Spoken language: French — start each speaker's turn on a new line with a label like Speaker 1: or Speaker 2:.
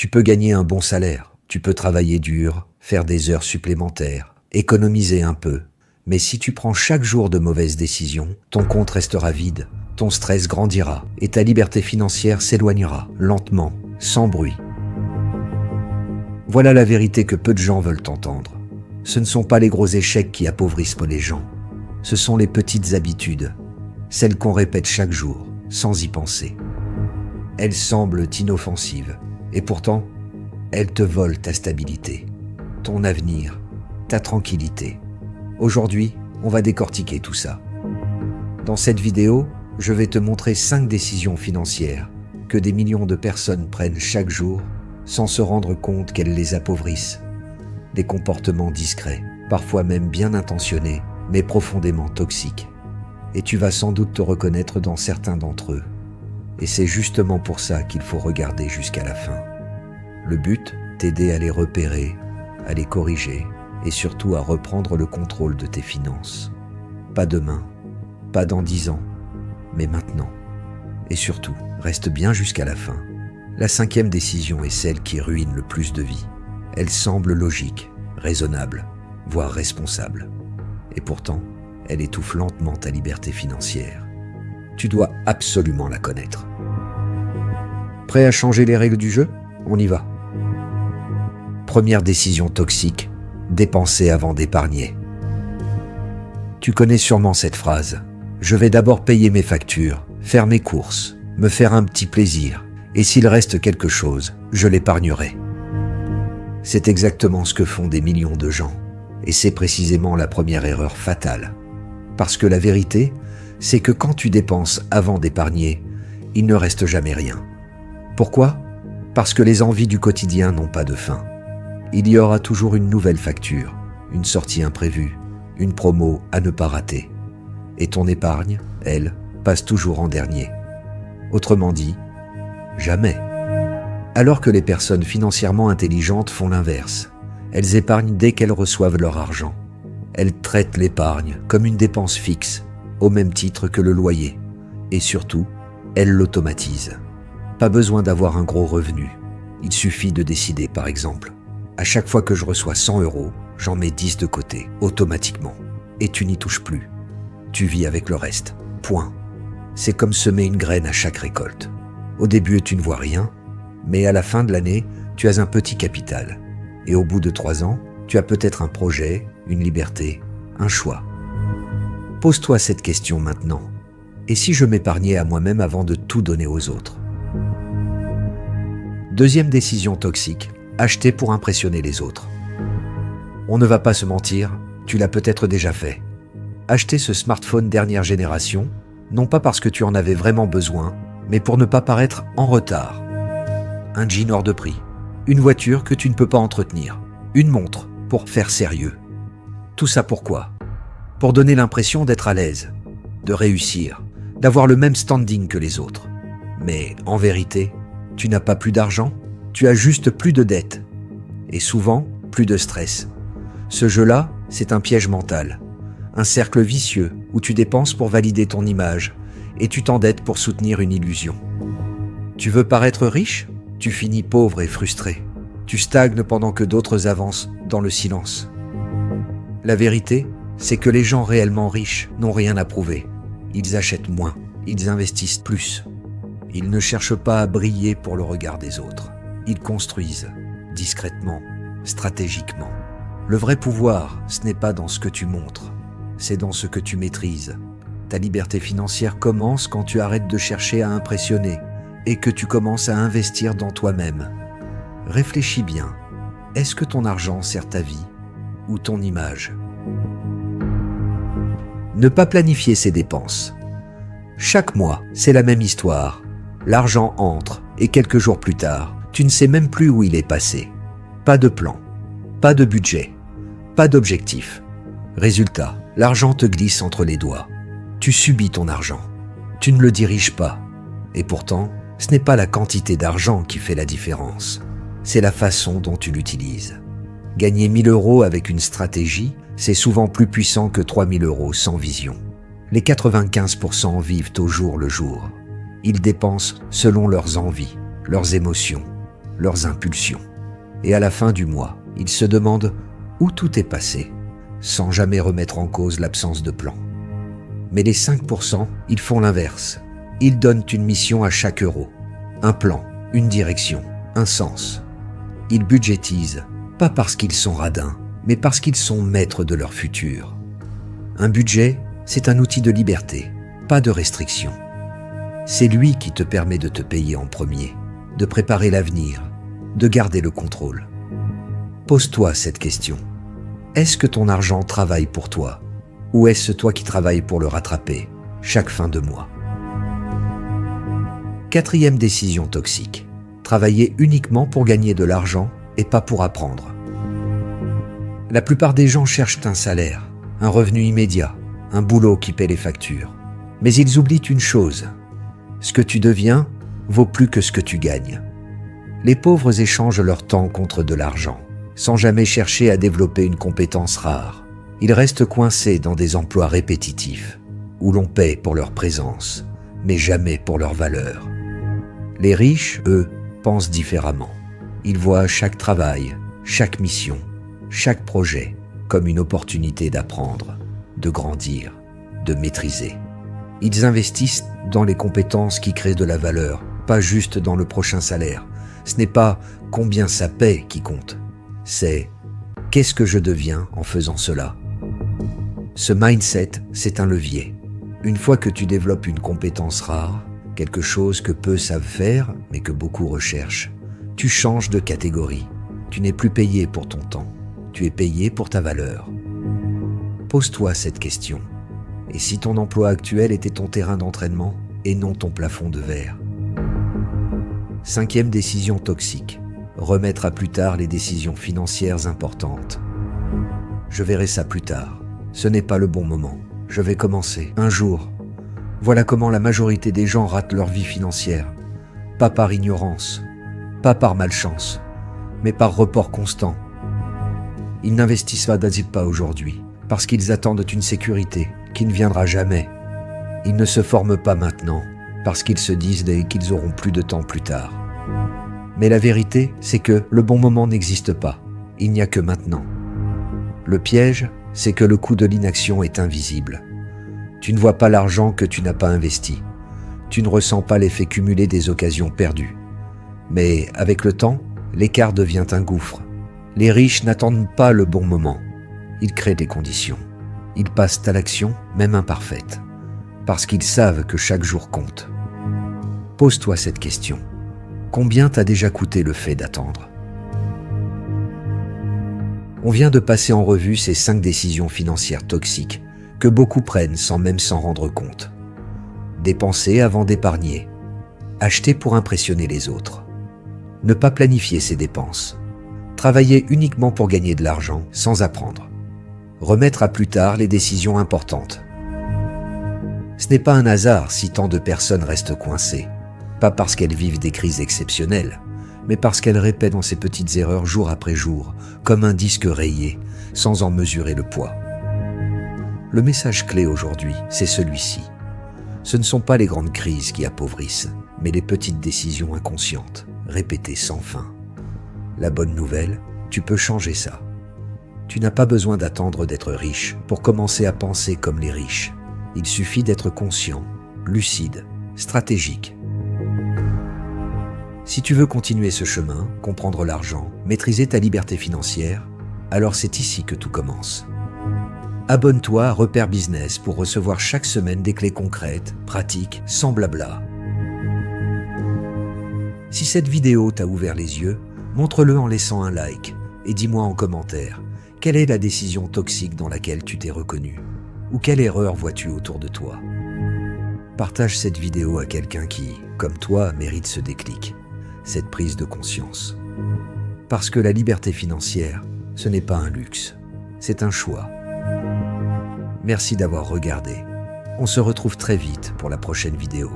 Speaker 1: Tu peux gagner un bon salaire, tu peux travailler dur, faire des heures supplémentaires, économiser un peu. Mais si tu prends chaque jour de mauvaises décisions, ton compte restera vide, ton stress grandira et ta liberté financière s'éloignera, lentement, sans bruit. Voilà la vérité que peu de gens veulent entendre. Ce ne sont pas les gros échecs qui appauvrissent les gens. Ce sont les petites habitudes, celles qu'on répète chaque jour, sans y penser. Elles semblent inoffensives, et pourtant, elles te volent ta stabilité, ton avenir, ta tranquillité. Aujourd'hui, on va décortiquer tout ça. Dans cette vidéo, je vais te montrer 5 décisions financières que des millions de personnes prennent chaque jour sans se rendre compte qu'elles les appauvrissent. Des comportements discrets, parfois même bien intentionnés, mais profondément toxiques. Et tu vas sans doute te reconnaître dans certains d'entre eux. Et c'est justement pour ça qu'il faut regarder jusqu'à la fin. Le but, t'aider à les repérer, à les corriger et surtout à reprendre le contrôle de tes finances. Pas demain, pas dans 10 ans, mais maintenant. Et surtout, reste bien jusqu'à la fin. La 5e décision est celle qui ruine le plus de vies. Elle semble logique, raisonnable, voire responsable. Et pourtant, elle étouffe lentement ta liberté financière. Tu dois absolument la connaître. Prêt à changer les règles du jeu ? On y va. Première décision toxique, dépenser avant d'épargner. Tu connais sûrement cette phrase. Je vais d'abord payer mes factures, faire mes courses, me faire un petit plaisir, et s'il reste quelque chose, je l'épargnerai. C'est exactement ce que font des millions de gens, et c'est précisément la première erreur fatale. Parce que la vérité, c'est que quand tu dépenses avant d'épargner, il ne reste jamais rien. Pourquoi ? Parce que les envies du quotidien n'ont pas de fin. Il y aura toujours une nouvelle facture, une sortie imprévue, une promo à ne pas rater. Et ton épargne, elle, passe toujours en dernier. Autrement dit, jamais. Alors que les personnes financièrement intelligentes font l'inverse. Elles épargnent dès qu'elles reçoivent leur argent. Elles traitent l'épargne comme une dépense fixe, au même titre que le loyer. Et surtout, elles l'automatisent. Pas besoin d'avoir un gros revenu. Il suffit de décider, par exemple. À chaque fois que je reçois 100 €, j'en mets 10 de côté, automatiquement. Et tu n'y touches plus. Tu vis avec le reste. Point. C'est comme semer une graine à chaque récolte. Au début, tu ne vois rien, mais à la fin de l'année, tu as un petit capital. Et au bout de 3 ans, tu as peut-être un projet, une liberté, un choix. Pose-toi cette question maintenant. Et si je m'épargnais à moi-même avant de tout donner aux autres ? Deuxième décision toxique, acheter pour impressionner les autres. On ne va pas se mentir, tu l'as peut-être déjà fait. Acheter ce smartphone dernière génération, non pas parce que tu en avais vraiment besoin, mais pour ne pas paraître en retard. Un jean hors de prix, une voiture que tu ne peux pas entretenir, une montre pour faire sérieux. Tout ça pourquoi ? Pour donner l'impression d'être à l'aise, de réussir, d'avoir le même standing que les autres. Mais en vérité, tu n'as pas plus d'argent, tu as juste plus de dettes. Et souvent, plus de stress. Ce jeu-là, c'est un piège mental. Un cercle vicieux où tu dépenses pour valider ton image et tu t'endettes pour soutenir une illusion. Tu veux paraître riche ? Tu finis pauvre et frustré. Tu stagnes pendant que d'autres avancent dans le silence. La vérité, c'est que les gens réellement riches n'ont rien à prouver. Ils achètent moins, ils investissent plus. Ils ne cherchent pas à briller pour le regard des autres. Ils construisent, discrètement, stratégiquement. Le vrai pouvoir, ce n'est pas dans ce que tu montres, c'est dans ce que tu maîtrises. Ta liberté financière commence quand tu arrêtes de chercher à impressionner et que tu commences à investir dans toi-même. Réfléchis bien. Est-ce que ton argent sert ta vie ou ton image ? Ne pas planifier ses dépenses. Chaque mois, c'est la même histoire. L'argent entre et quelques jours plus tard, tu ne sais même plus où il est passé. Pas de plan, pas de budget, pas d'objectif. Résultat, l'argent te glisse entre les doigts. Tu subis ton argent. Tu ne le diriges pas. Et pourtant, ce n'est pas la quantité d'argent qui fait la différence. C'est la façon dont tu l'utilises. Gagner 1 000 € avec une stratégie, c'est souvent plus puissant que 3 000 € sans vision. Les 95% vivent au jour le jour. Ils dépensent selon leurs envies, leurs émotions. leurs impulsions. Et à la fin du mois, ils se demandent où tout est passé, sans jamais remettre en cause l'absence de plan. Mais les 5%, ils font l'inverse. Ils donnent une mission à chaque euro, un plan, une direction, un sens. Ils budgétisent, pas parce qu'ils sont radins, mais parce qu'ils sont maîtres de leur futur. Un budget, c'est un outil de liberté, pas de restriction. C'est lui qui te permet de te payer en premier, de préparer l'avenir, de garder le contrôle. Pose-toi cette question. Est-ce que ton argent travaille pour toi? Ou est-ce toi qui travailles pour le rattraper chaque fin de mois? 4e décision toxique. Travailler uniquement pour gagner de l'argent et pas pour apprendre. La plupart des gens cherchent un salaire, un revenu immédiat, un boulot qui paie les factures. Mais ils oublient une chose. Ce que tu deviens vaut plus que ce que tu gagnes. Les pauvres échangent leur temps contre de l'argent, sans jamais chercher à développer une compétence rare. Ils restent coincés dans des emplois répétitifs, où l'on paie pour leur présence, mais jamais pour leur valeur. Les riches, eux, pensent différemment. Ils voient chaque travail, chaque mission, chaque projet comme une opportunité d'apprendre, de grandir, de maîtriser. Ils investissent dans les compétences qui créent de la valeur, pas juste dans le prochain salaire. Ce n'est pas combien ça paie qui compte, c'est qu'est-ce que je deviens en faisant cela. Ce mindset, c'est un levier. Une fois que tu développes une compétence rare, quelque chose que peu savent faire, mais que beaucoup recherchent, tu changes de catégorie. Tu n'es plus payé pour ton temps, tu es payé pour ta valeur. Pose-toi cette question. Et si ton emploi actuel était ton terrain d'entraînement et non ton plafond de verre? 5e décision toxique. Remettre à plus tard les décisions financières importantes. Je verrai ça plus tard. Ce n'est pas le bon moment. Je vais commencer un jour. Voilà comment la majorité des gens ratent leur vie financière. Pas par ignorance, pas par malchance, mais par report constant. Ils n'investissent pas aujourd'hui, parce qu'ils attendent une sécurité qui ne viendra jamais. Ils ne se forment pas maintenant, parce qu'ils se disent qu'ils auront plus de temps plus tard. Mais la vérité, c'est que le bon moment n'existe pas. Il n'y a que maintenant. Le piège, c'est que le coût de l'inaction est invisible. Tu ne vois pas l'argent que tu n'as pas investi. Tu ne ressens pas l'effet cumulé des occasions perdues. Mais avec le temps, l'écart devient un gouffre. Les riches n'attendent pas le bon moment. Ils créent des conditions. Ils passent à l'action, même imparfaite, parce qu'ils savent que chaque jour compte. Pose-toi cette question. Combien t'a déjà coûté le fait d'attendre? On vient de passer en revue ces 5 décisions financières toxiques que beaucoup prennent sans même s'en rendre compte. Dépenser avant d'épargner. Acheter pour impressionner les autres. Ne pas planifier ses dépenses. Travailler uniquement pour gagner de l'argent sans apprendre. Remettre à plus tard les décisions importantes. Ce n'est pas un hasard si tant de personnes restent coincées. Pas parce qu'elles vivent des crises exceptionnelles, mais parce qu'elles répètent dans ces petites erreurs jour après jour, comme un disque rayé, sans en mesurer le poids. Le message clé aujourd'hui, c'est celui-ci. Ce ne sont pas les grandes crises qui appauvrissent, mais les petites décisions inconscientes, répétées sans fin. La bonne nouvelle, tu peux changer ça. Tu n'as pas besoin d'attendre d'être riche pour commencer à penser comme les riches. Il suffit d'être conscient, lucide, stratégique. Si tu veux continuer ce chemin, comprendre l'argent, maîtriser ta liberté financière, alors c'est ici que tout commence. Abonne-toi à Repère Business pour recevoir chaque semaine des clés concrètes, pratiques, sans blabla. Si cette vidéo t'a ouvert les yeux, montre-le en laissant un like et dis-moi en commentaire quelle est la décision toxique dans laquelle tu t'es reconnu ou quelle erreur vois-tu autour de toi. Partage cette vidéo à quelqu'un qui, comme toi, mérite ce déclic, cette prise de conscience. Parce que la liberté financière, ce n'est pas un luxe, c'est un choix. Merci d'avoir regardé. On se retrouve très vite pour la prochaine vidéo.